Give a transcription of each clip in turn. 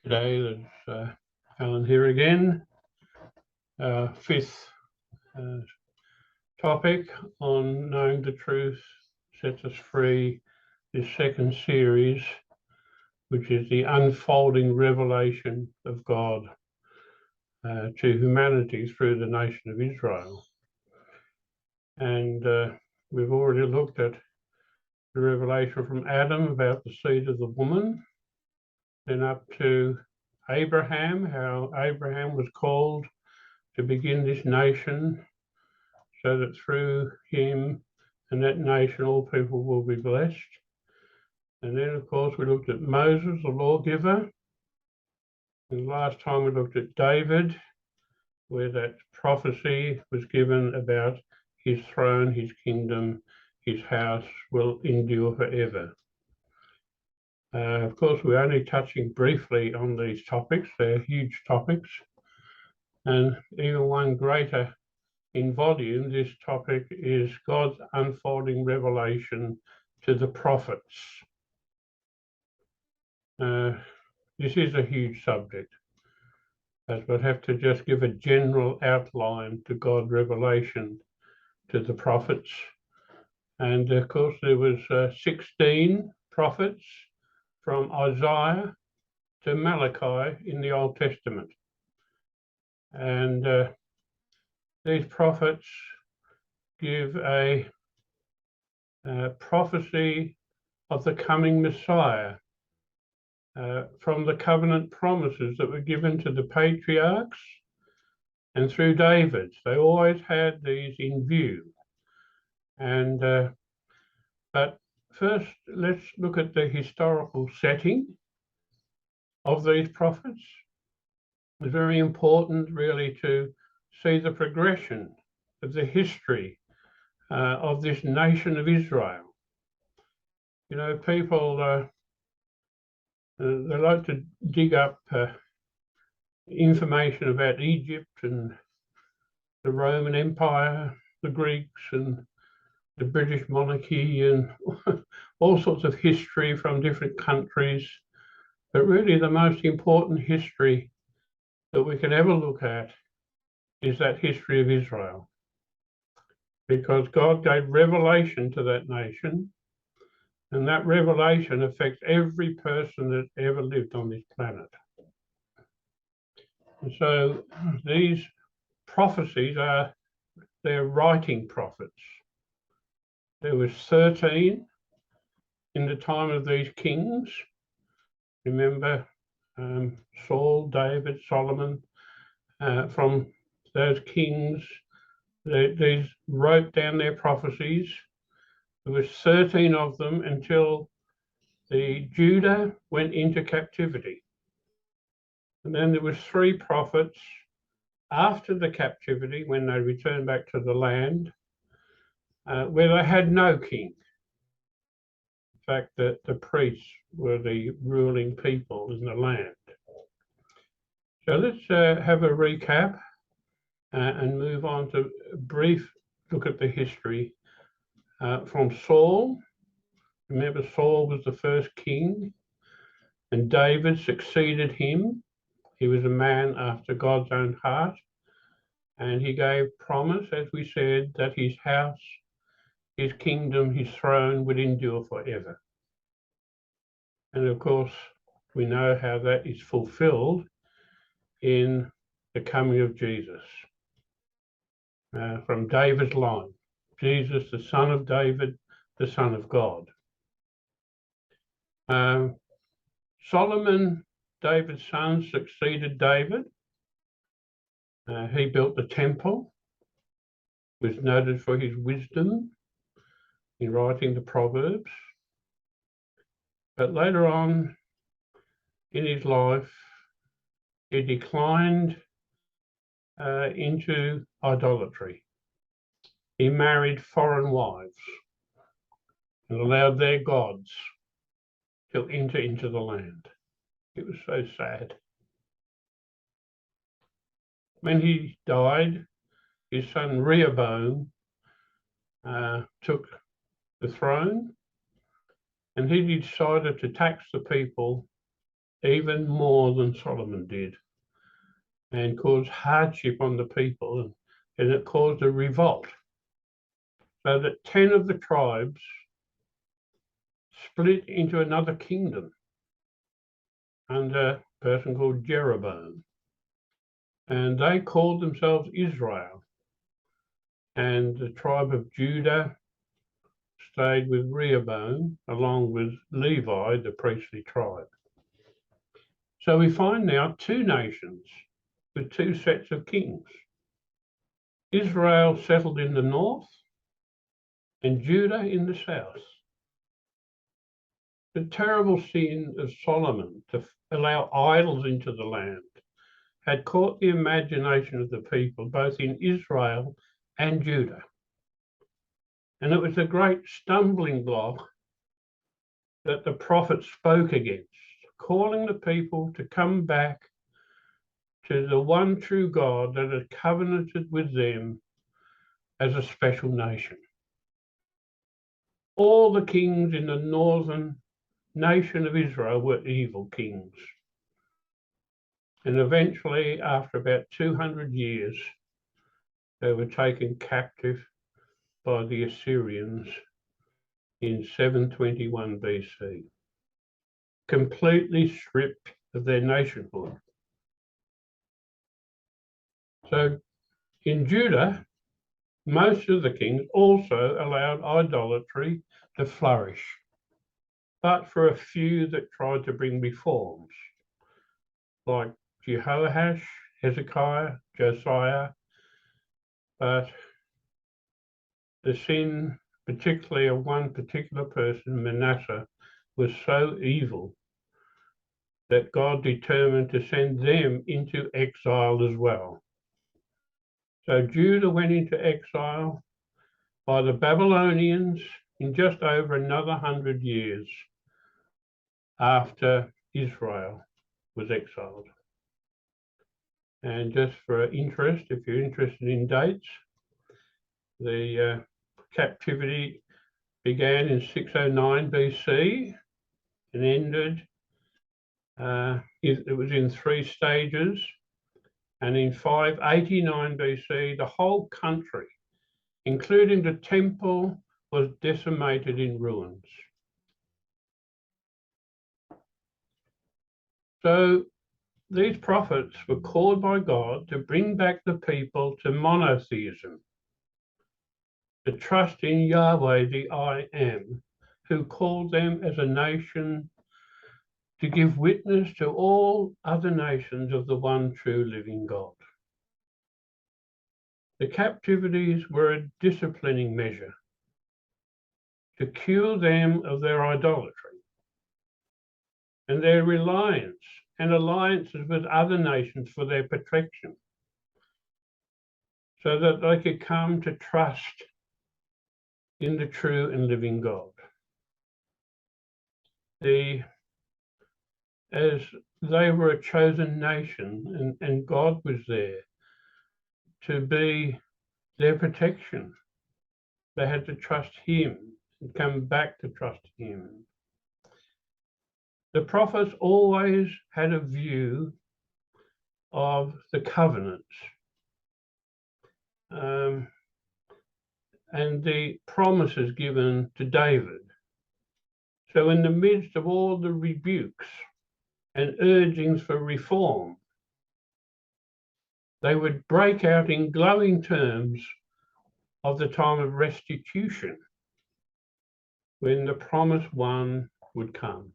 Today there's Alan here again. Fifth topic on knowing the truth sets us free. This second series, which is the unfolding revelation of God to humanity through the nation of Israel. And we've already looked at the revelation from Adam about the seed of the woman, then up to Abraham, how Abraham was called to begin this nation so that through him and that nation all people will be blessed. And then, of course, we looked at Moses, the lawgiver. And last time we looked at David, where that prophecy was given about his throne, his kingdom, his house will endure forever. Of course, we're only touching briefly on these topics. They're huge topics. And even one greater in volume, this topic is God's unfolding revelation to the prophets. This is a huge subject, as we'll have to just give a general outline to God's revelation to the prophets. And of course, there was 16 prophets from Isaiah to Malachi in the Old Testament. And these prophets give a prophecy of the coming Messiah from the covenant promises that were given to the patriarchs and through David. They always had these in view. And but first, let's look at the historical setting of these prophets. It's very important, really, to see the progression of the history of this nation of Israel. You know, people, they like to dig up information about Egypt and the Roman Empire, the Greeks and the British monarchy, and all sorts of history from different countries. But really the most important history that we can ever look at is that history of Israel. Because God gave revelation to that nation, and that revelation affects every person that ever lived on this planet. And so these prophecies they're writing prophets. There was 13 in the time of these kings. Remember Saul, David, Solomon, from those kings, these wrote down their prophecies. There was 13 of them until the Judah went into captivity. And then there was 3 prophets after the captivity when they returned back to the land, where they had no king. In fact, the priests were the ruling people in the land. So let's have a recap and move on to a brief look at the history from Saul. Remember, Saul was the first king, and David succeeded him. He was a man after God's own heart, and he gave promise, as we said, that his house, his kingdom, his throne would endure forever. And of course, we know how that is fulfilled in the coming of Jesus. From David's line, Jesus, the son of David, the son of God. Solomon, David's son, succeeded David. He built the temple, was noted for his wisdom in writing the Proverbs. But later on in his life, he declined into idolatry. He married foreign wives and allowed their gods to enter into the land. It was so sad. When he died, his son Rehoboam took the throne, and he decided to tax the people even more than Solomon did, and caused hardship on the people, and it caused a revolt, so that 10 of the tribes split into another kingdom under a person called Jeroboam, and they called themselves Israel, and the tribe of Judah stayed with Rehoboam along with Levi, the priestly tribe. So we find now two nations with two sets of kings. Israel settled in the north and Judah in the south. The terrible sin of Solomon to allow idols into the land had caught the imagination of the people, both in Israel and Judah. And it was a great stumbling block that the prophet spoke against, calling the people to come back to the one true God that had covenanted with them as a special nation. All the kings in the northern nation of Israel were evil kings. And eventually, after about 200 years, they were taken captive by the Assyrians in 721 BC, completely stripped of their nationhood. So in Judah, most of the kings also allowed idolatry to flourish, but for a few that tried to bring reforms, like Jehoash, Hezekiah, Josiah. But the sin, particularly of one particular person, Manasseh, was so evil that God determined to send them into exile as well. So Judah went into exile by the Babylonians in just over another 100 years after Israel was exiled. And just for interest, if you're interested in dates, the captivity began in 609 BC and ended, it was in 3 stages. And in 589 BC, the whole country, including the temple, was decimated in ruins. So these prophets were called by God to bring back the people to monotheism, to trust in Yahweh, the I Am, who called them as a nation to give witness to all other nations of the one true living God. The captivities were a disciplining measure to cure them of their idolatry and their reliance and alliances with other nations for their protection, so that they could come to trust in the true and living God. As they were a chosen nation, and God was there to be their protection, they had to trust Him and come back to trust Him. The prophets always had a view of the covenants and the promises given to David. So in the midst of all the rebukes and urgings for reform, they would break out in glowing terms of the time of restitution, when the promised one would come,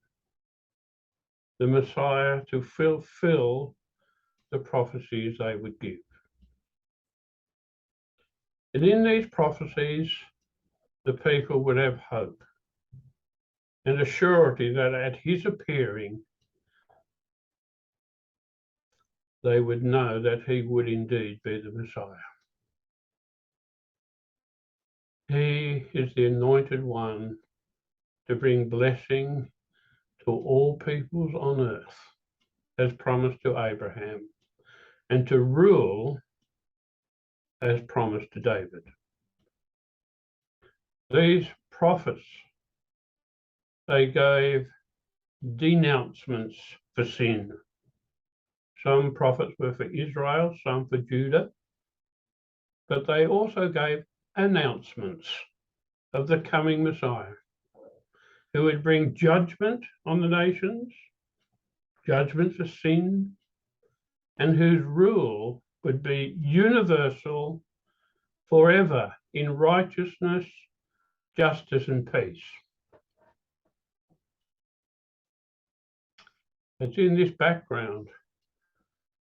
the Messiah, to fulfill the prophecies they would give. And in these prophecies, the people would have hope and a surety that at his appearing, they would know that he would indeed be the Messiah. He is the anointed one to bring blessing to all peoples on earth, as promised to Abraham, and to rule as promised to David. These prophets, they gave denouncements for sin. Some prophets were for Israel, some for Judah, but they also gave announcements of the coming Messiah, who would bring judgment on the nations, judgment for sin, and whose rule would be universal forever in righteousness, justice, and peace. It's in this background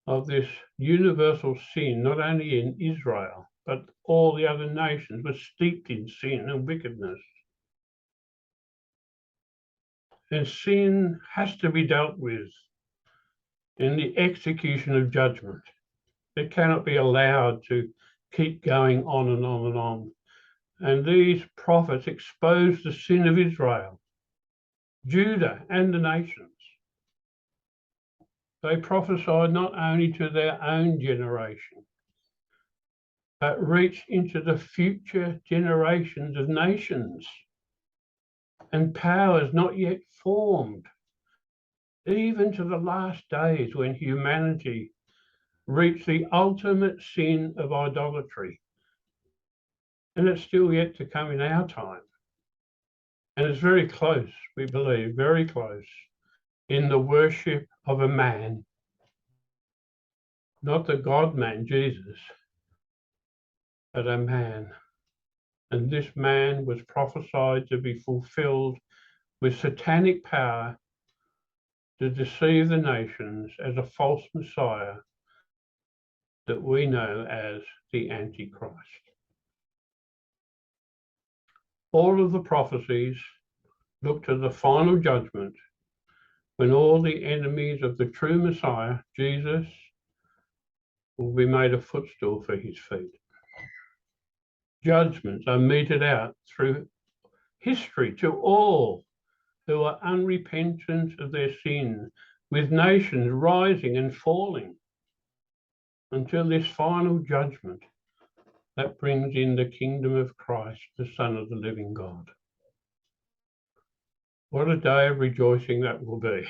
of this universal sin, not only in Israel, but all the other nations were steeped in sin and wickedness. And sin has to be dealt with in the execution of judgment. It cannot be allowed to keep going on and on and on. And these prophets exposed the sin of Israel, Judah, and the nations. They prophesied not only to their own generation, but reached into the future generations of nations and powers not yet formed, even to the last days when humanity reached the ultimate sin of idolatry. And it's still yet to come in our time. And it's very close, we believe, very close, in the worship of a man, not the God-man, Jesus, but a man. And this man was prophesied to be fulfilled with satanic power to deceive the nations as a false Messiah that we know as the Antichrist. All of the prophecies look to the final judgment when all the enemies of the true Messiah, Jesus, will be made a footstool for his feet. Judgments are meted out through history to all who are unrepentant of their sin, with nations rising and falling until this final judgment that brings in the kingdom of Christ, the Son of the living God. What a day of rejoicing that will be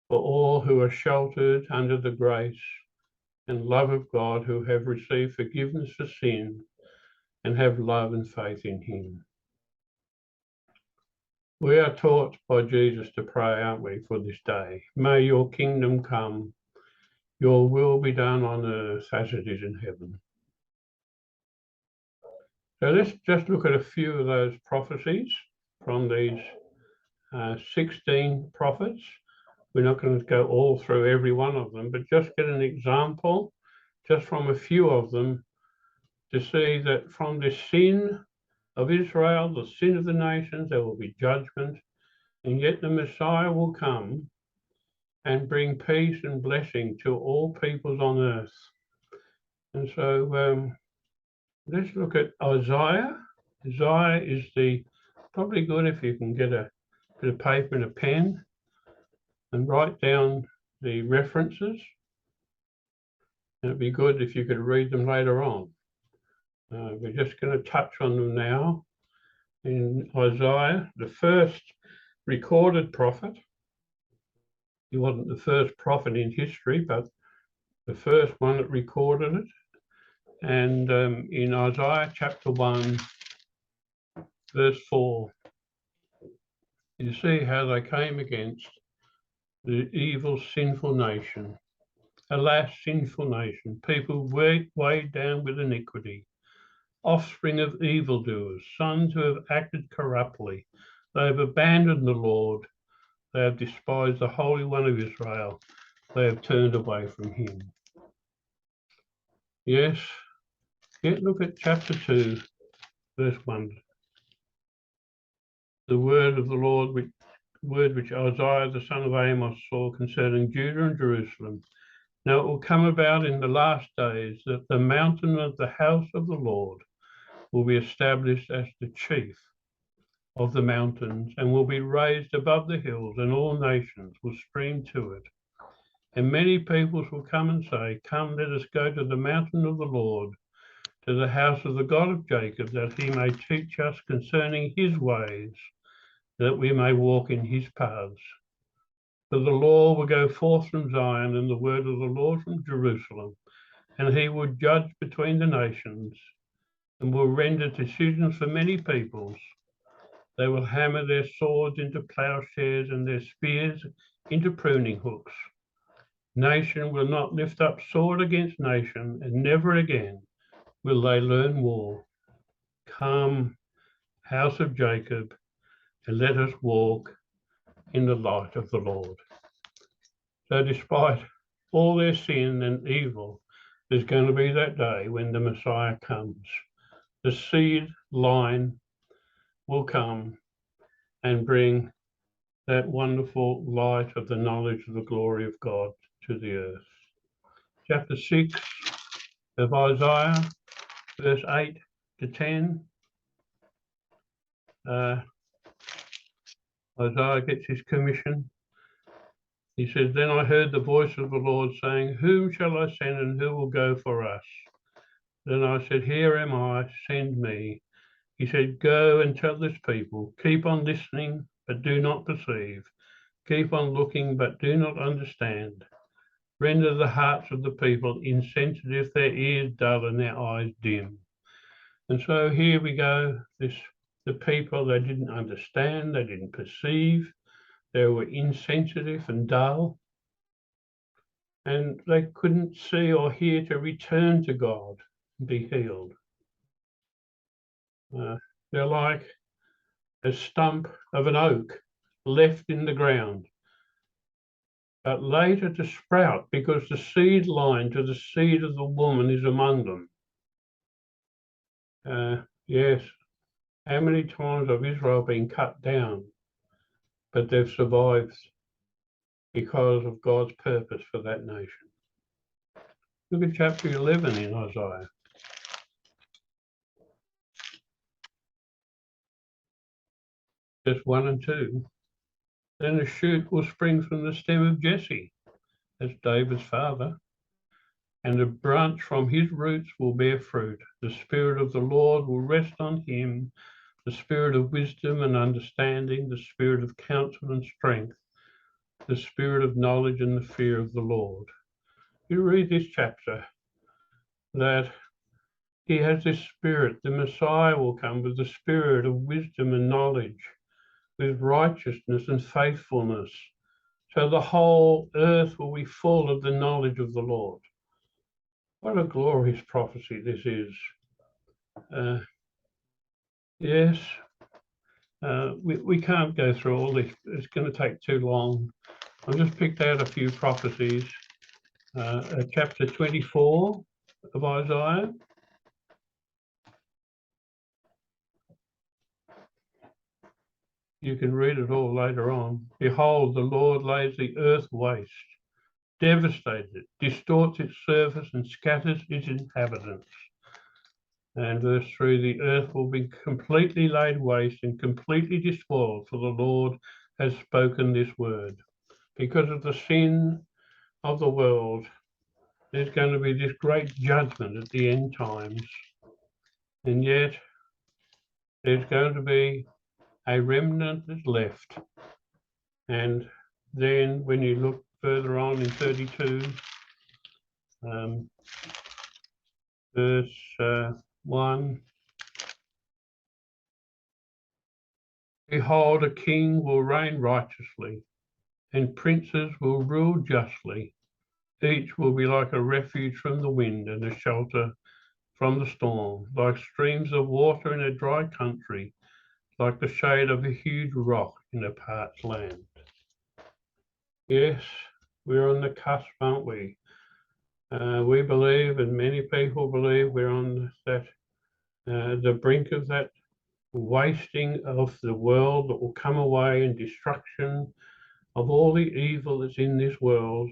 for all who are sheltered under the grace and love of God, who have received forgiveness for sin and have love and faith in him. We are taught by Jesus to pray, aren't we, for this day? May your kingdom come, your will be done on earth as it is in heaven. So let's just look at a few of those prophecies from these 16 prophets. We're not going to go all through every one of them, but just get an example just from a few of them to see that from the sin of Israel, the sin of the nations, there will be judgment, and yet the Messiah will come and bring peace and blessing to all peoples on earth. And so let's look at Isaiah. Isaiah is probably good if you can get a bit of paper and a pen and write down the references. And it'd be good if you could read them later on. We're just going to touch on them now. In Isaiah, the first recorded prophet. He wasn't the first prophet in history, but the first one that recorded it. And in Isaiah chapter 1, verse 4, you see how they came against the evil, sinful nation. Alas, sinful nation, people weighed down with iniquity, offspring of evildoers, sons who have acted corruptly. They have abandoned the Lord. They have despised the Holy One of Israel. They have turned away from him. Yes, yet look at chapter 2, verse 1. The word of the Lord, which Isaiah the son of Amos saw concerning Judah and Jerusalem. Now it will come about in the last days that the mountain of the house of the Lord will be established as the chief of the mountains, and will be raised above the hills, and all nations will stream to it. And many peoples will come and say, come, let us go to the mountain of the Lord, to the house of the God of Jacob, that he may teach us concerning his ways, that we may walk in his paths. For the law will go forth from Zion, and the word of the Lord from Jerusalem. And he will judge between the nations, and will render decisions for many peoples. They will hammer their swords into plowshares and their spears into pruning hooks. Nation will not lift up sword against nation, and never again will they learn war. Come, house of Jacob, and let us walk in the light of the Lord. So despite all their sin and evil, there's going to be that day when the Messiah comes. The seed line will come and bring that wonderful light of the knowledge of the glory of God to the earth. Chapter 6 of Isaiah, verse 8 to 10. Isaiah gets his commission. He says, "Then I heard the voice of the Lord saying, whom shall I send and who will go for us? Then I said, here am I, send me. He said, go and tell this people, keep on listening, but do not perceive. Keep on looking, but do not understand. Render the hearts of the people insensitive, their ears dull and their eyes dim." And so here we go, the people, they didn't understand, they didn't perceive, they were insensitive and dull, and they couldn't see or hear to return to God and be healed. They're like a stump of an oak left in the ground, but later to sprout because the seed line to the seed of the woman is among them. Yes, how many times have Israel been cut down, but they've survived because of God's purpose for that nation. Look at chapter 11 in Isaiah. Verse 1 and 2. Then a shoot will spring from the stem of Jesse, that's David's father, and a branch from his roots will bear fruit. The Spirit of the Lord will rest on him, the Spirit of wisdom and understanding, the Spirit of counsel and strength, the Spirit of knowledge and the fear of the Lord. You read this chapter, that he has this Spirit. The Messiah will come with the Spirit of wisdom and knowledge, with righteousness and faithfulness. So the whole earth will be full of the knowledge of the Lord. What a glorious prophecy this is. Yes, we can't go through all this. It's going to take too long. I've just picked out a few prophecies. Chapter 24 of Isaiah. You can read it all later on. Behold, the Lord lays the earth waste, devastates it, distorts its surface and scatters its inhabitants. And verse 3, the earth will be completely laid waste and completely despoiled, for the Lord has spoken this word. Because of the sin of the world, there's going to be this great judgment at the end times. And yet, there's going to be a remnant that's left. And then when you look further on in 32, verse 1, behold, a king will reign righteously, and princes will rule justly. Each will be like a refuge from the wind and a shelter from the storm, like streams of water in a dry country, like the shade of a huge rock in a parched land. Yes, we're on the cusp, aren't we? We believe, and many people believe, we're on that the brink of that wasting of the world that will come away, and destruction of all the evil that's in this world,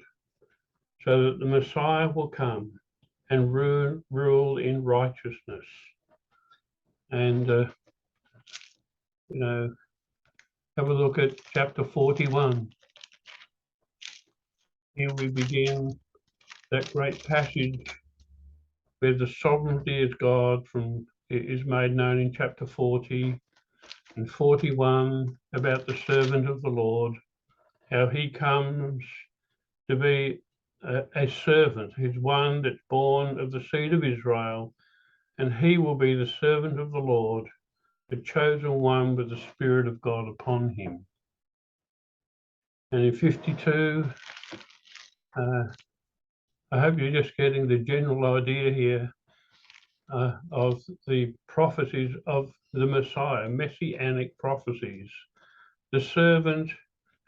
so that the Messiah will come and rule in righteousness. And have a look at chapter 41. Here we begin that great passage where the sovereignty of God is made known in chapter 40 and 41 about the servant of the Lord, how he comes to be a servant. He's one that's born of the seed of Israel, and he will be the servant of the Lord, the chosen one with the Spirit of God upon him. And in 52, I hope you're just getting the general idea here of the prophecies of the Messiah, messianic prophecies. The servant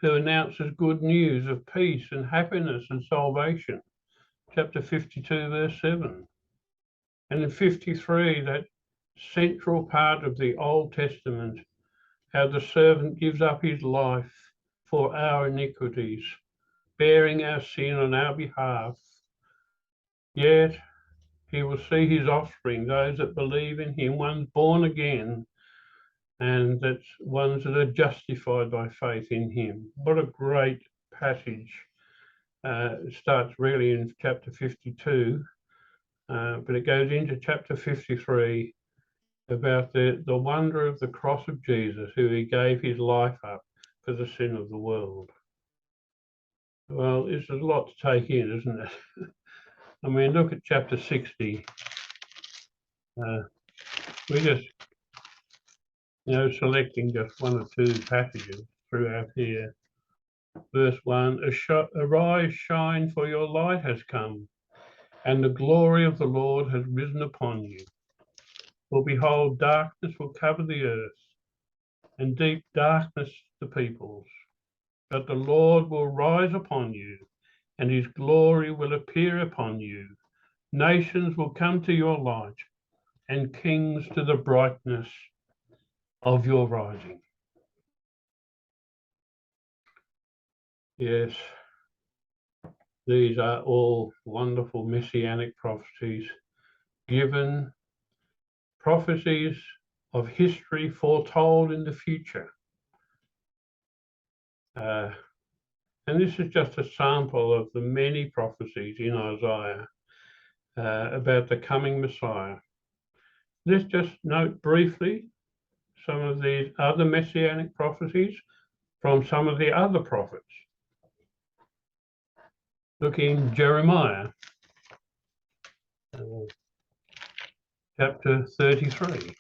who announces good news of peace and happiness and salvation. Chapter 52, verse 7. And in 53, that central part of the Old Testament, how the servant gives up his life for our iniquities, bearing our sin on our behalf. Yet he will see his offspring, those that believe in him, ones born again, and that's ones that are justified by faith in him. What a great passage. It starts really in chapter 52, but it goes into chapter 53 about the wonder of the cross of Jesus, who he gave his life up for the sin of the world. Well, it's a lot to take in, isn't it? I mean, look at chapter 60. We just, selecting just one or two passages throughout here. Verse 1, arise, shine, for your light has come, and the glory of the Lord has risen upon you. For behold, darkness will cover the earth, and deep darkness the peoples. But the Lord will rise upon you, and his glory will appear upon you. Nations will come to your light, and kings to the brightness of your rising. Yes, these are all wonderful messianic prophecies, given prophecies of history foretold in the future. And this is just a sample of the many prophecies in Isaiah about the coming Messiah. Let's just note briefly some of these other messianic prophecies from some of the other prophets. Look in Jeremiah, chapter 33.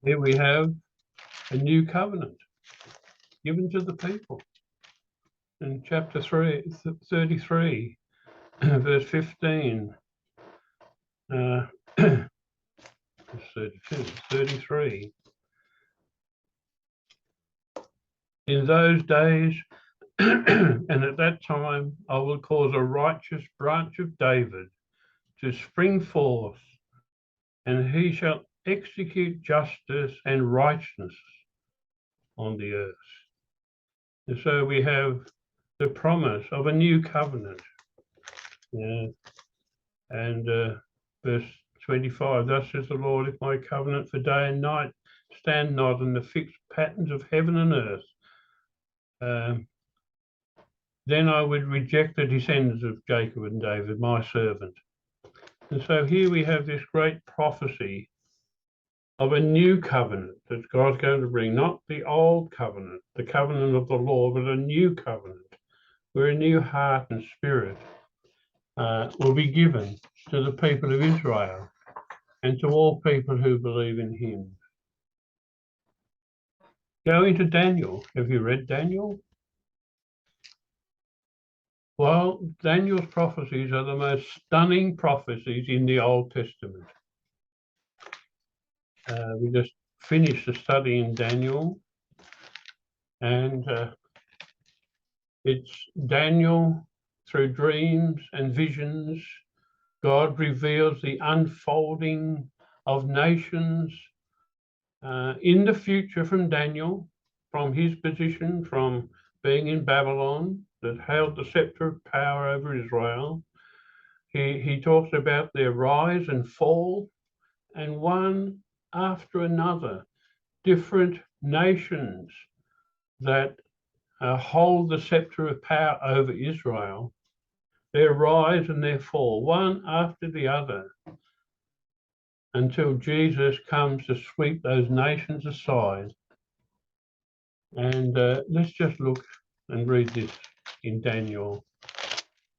Here we have a new covenant given to the people. In chapter 33, verse 15, 33. In those days and at that time, I will cause a righteous branch of David to spring forth, and he shall execute justice and righteousness on the earth. And so we have the promise of a new covenant. Yeah. And verse 25, thus says the Lord, if my covenant for day and night stand not in the fixed patterns of heaven and earth, then I would reject the descendants of Jacob and David, my servant. And so here we have this great prophecy of a new covenant that God's going to bring, not the old covenant, the covenant of the law, but a new covenant where a new heart and spirit will be given to the people of Israel and to all people who believe in him. Go into Daniel. Have you read Daniel? Well, Daniel's prophecies are the most stunning prophecies in the Old Testament. We just finished the study in Daniel, and it's Daniel through dreams and visions. God reveals the unfolding of nations in the future from Daniel, from his position, from being in Babylon that held the scepter of power over Israel. He talks about their rise and fall, and one after another, different nations that hold the scepter of power over Israel, their rise and their fall, one after the other. until Jesus comes to sweep those nations aside. And let's just look and read this in Daniel.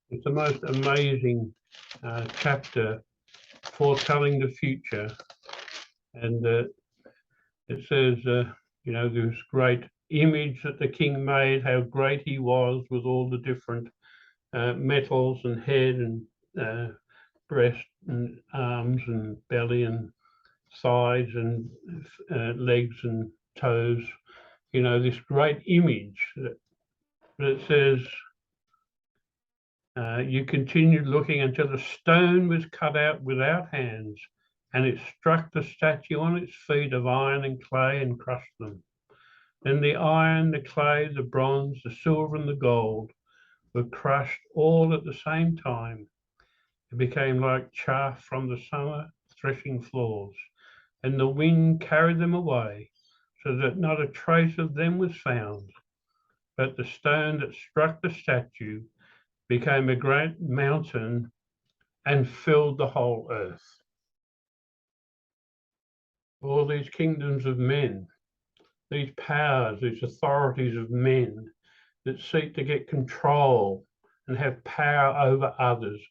It's the most amazing chapter foretelling the future. And it says, this great image that the king made, how great he was with all the different metals and head and breast and arms and belly and thighs and legs and toes. This great image that says, you continued looking until the stone was cut out without hands, and it struck the statue on its feet of iron and clay and crushed them. Then the iron, the clay, the bronze, the silver, and the gold were crushed all at the same time. It became like chaff from the summer threshing floors, and the wind carried them away, so that not a trace of them was found. But the stone that struck the statue became a great mountain and filled the whole earth. All these kingdoms of men, these powers, these authorities of men that seek to get control and have power over others,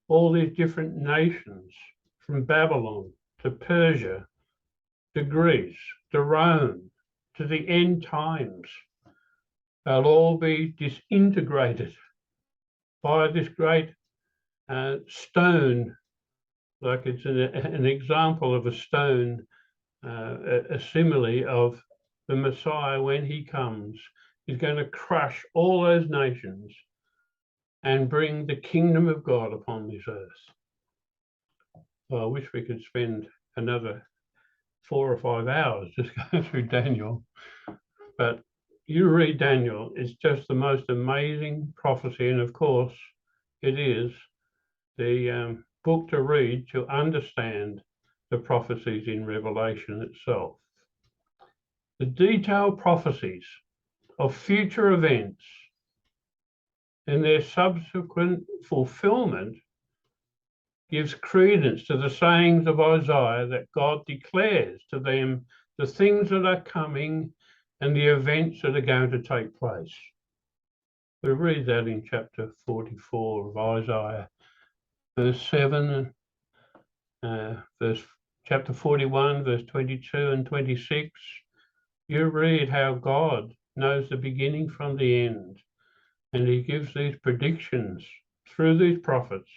all these different nations, from Babylon to Persia to Greece to Rome to the end times, they'll all be disintegrated by this great stone, like it's an example of a stone, a simile of the Messiah when he comes. He's going to crush all those nations and bring the kingdom of God upon this earth. Well, I wish we could spend another 4 or 5 hours just going through Daniel, but you read Daniel, it's just the most amazing prophecy, and of course it is the book to read to understand the prophecies in Revelation itself. The detailed prophecies of future events and their subsequent fulfillment gives credence to the sayings of Isaiah that God declares to them the things that are coming and the events that are going to take place. We read that in chapter 44 of Isaiah, verse 7, chapter 41, verse 22 and 26. You read how God knows the beginning from the end, and he gives these predictions through these prophets.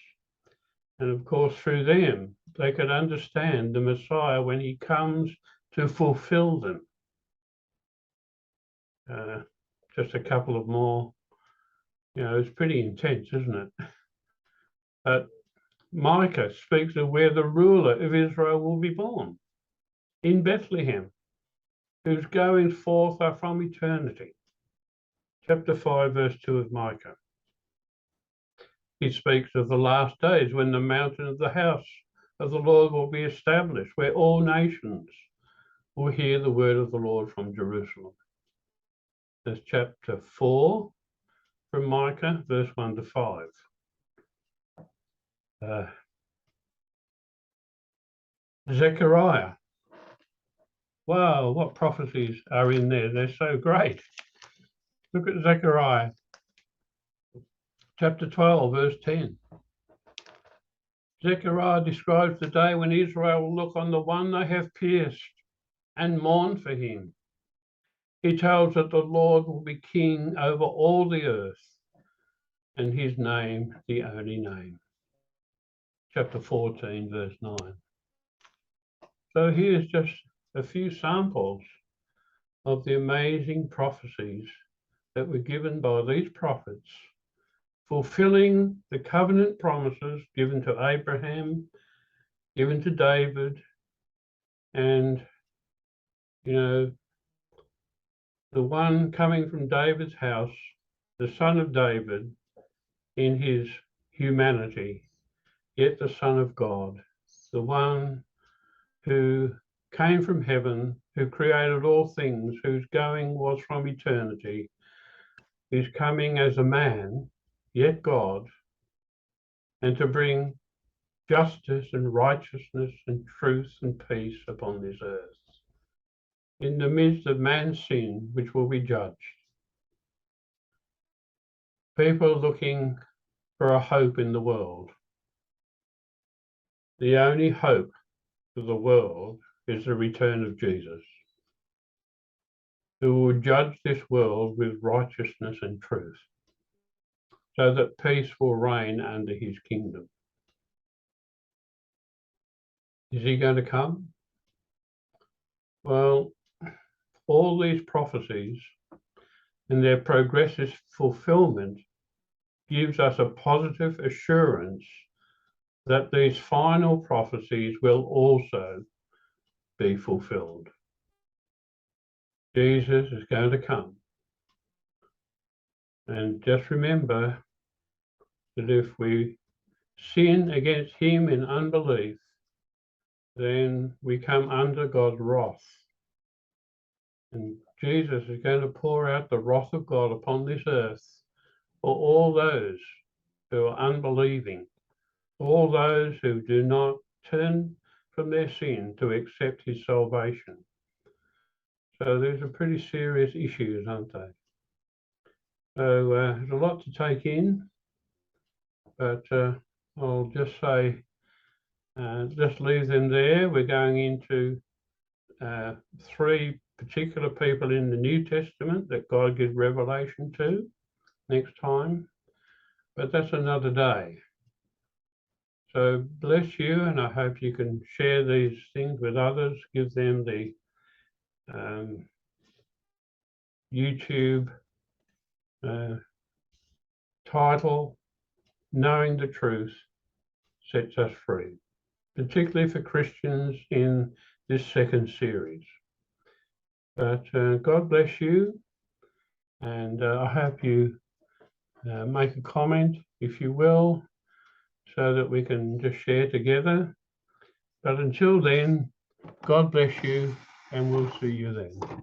And of course, through them, they could understand the Messiah when he comes to fulfill them. Just a couple of more, it's pretty intense, isn't it? But Micah speaks of where the ruler of Israel will be born, in Bethlehem, whose goings forth are from eternity. Chapter 5, verse 2 of Micah. He speaks of the last days when the mountain of the house of the Lord will be established, where all nations will hear the word of the Lord from Jerusalem. There's chapter 4 from Micah, verse 1 to 5. Zechariah. Wow, what prophecies are in there? They're so great. Look at Zechariah, chapter 12, verse 10. Zechariah describes the day when Israel will look on the one they have pierced and mourn for him. He tells that the Lord will be king over all the earth, and his name the only name. Chapter 14, verse 9. So here's just a few samples of the amazing prophecies that were given by these prophets, fulfilling the covenant promises given to Abraham, given to David, and, the one coming from David's house, the son of David in his humanity, yet the Son of God, the one who came from heaven, who created all things, whose going was from eternity, is coming as a man, yet God, and to bring justice and righteousness and truth and peace upon this earth, in the midst of man's sin, which will be judged. People looking for a hope in the world. The only hope for the world is the return of Jesus, who will judge this world with righteousness and truth, so that peace will reign under his kingdom. Is he going to come? Well, all these prophecies and their progressive fulfillment gives us a positive assurance that these final prophecies will also be fulfilled. Jesus is going to come. And just remember that if we sin against him in unbelief, then we come under God's wrath. And Jesus is going to pour out the wrath of God upon this earth for all those who are unbelieving, all those who do not turn from their sin to accept his salvation. So these are pretty serious issues, aren't they? So there's a lot to take in, but I'll just say, just leave them there. We're going into three particular people in the New Testament that God gives revelation to next time, but that's another day. So bless you, and I hope you can share these things with others, give them the YouTube title, Knowing the Truth Sets Us Free, particularly for Christians in this second series. But God bless you, and I hope you make a comment, if you will, so that we can just share together. But until then, God bless you, and we'll see you then.